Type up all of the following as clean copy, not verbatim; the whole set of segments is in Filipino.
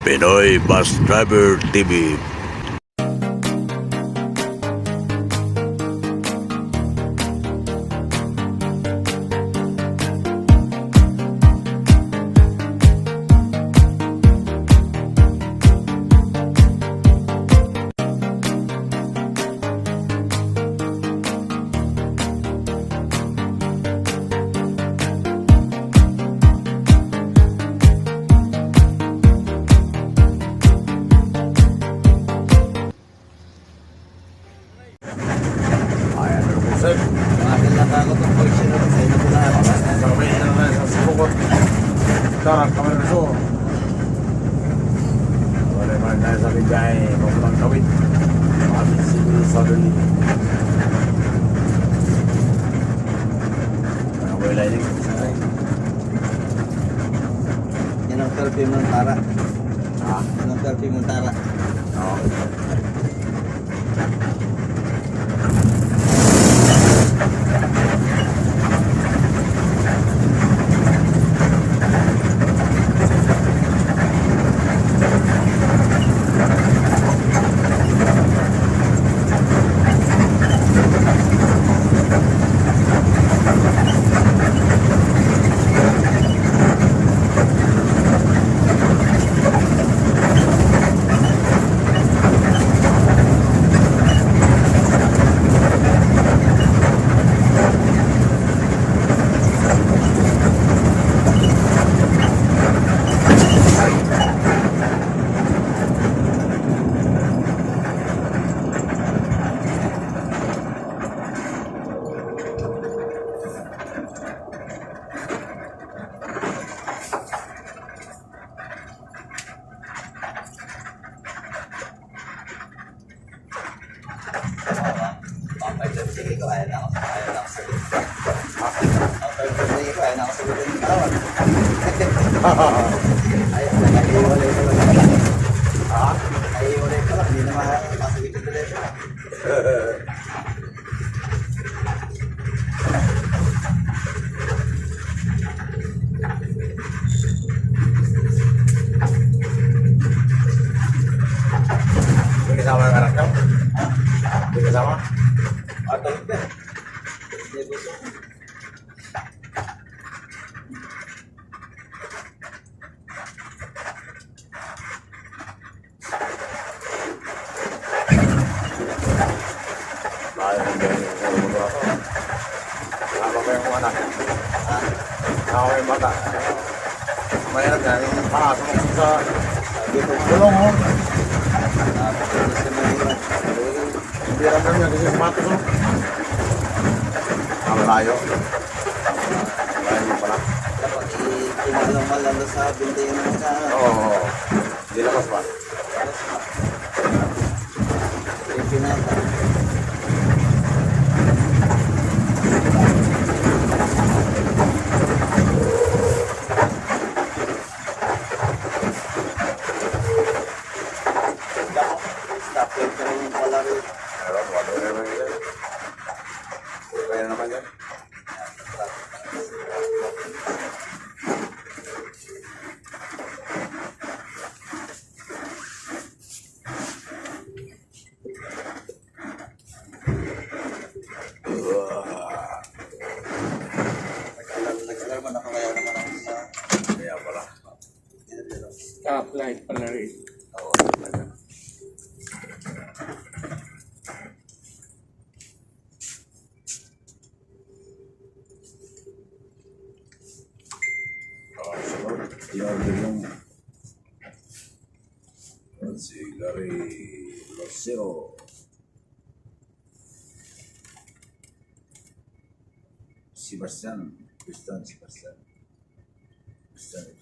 Pinoy Bus Driver TV. Sarap kami na so. Wala naman tayo sa bigay. Papulang kawit. Mabit siguro sa duli. Ano ko ilay din? Yan ang perfume ng Tara. Ha? Yan ang perfume ng Tara. Oo. Sige ko, ayaw na ako sagutin. Sige ko, ayaw na ako sagutin yung tawag. Ayaw, nag-iwalay pa lang. Hindi na makasagot yung telepono. Hindi kasama yung anak nyo? Hindi kasama? Atol ka. Hindi gusto. Bahay ng ganyan sa motor ako. Kasama ko yung anak. Kasama ko yung bata. Mahirap yan. Yung pakasok ko sa gulong mo. Hindi ramdam niya kasi sapatos mo. Malayo. Malayo mo pala. Dapat ikinalamal lang sa bintayin ng sa... Oo. Hindi labas pa. Yung pinata. Stop yun ka rin yung palaro. Meron, wala na naman yan. Kaya naman yan. Nag-alarman ako kaya naman ako sa... Kaya pala. Top light pala rin. Oo. Sunod, in-order yung si Gary Losero. Sebastian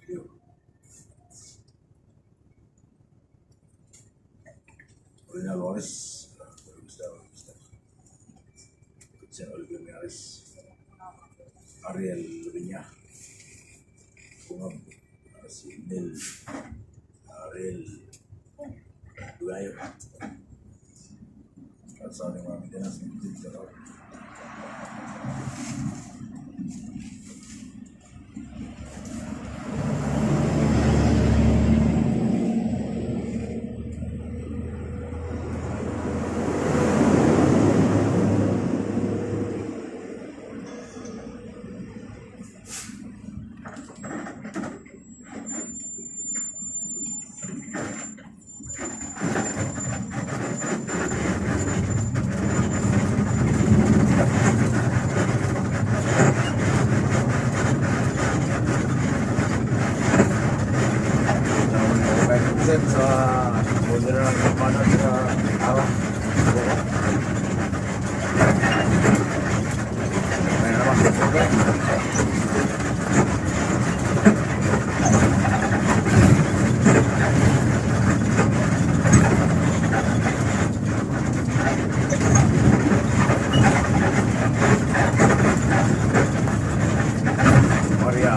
Video. Original Lores. Christian Oliver Miares. Ariel Viña. Bungab. Si Nel. Ariel Dugayo. At sa ating mga maintenance ng dito. Set sa mundo na ng Libmanan sa araw. May naman sa sugat. Maria.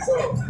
Bicol.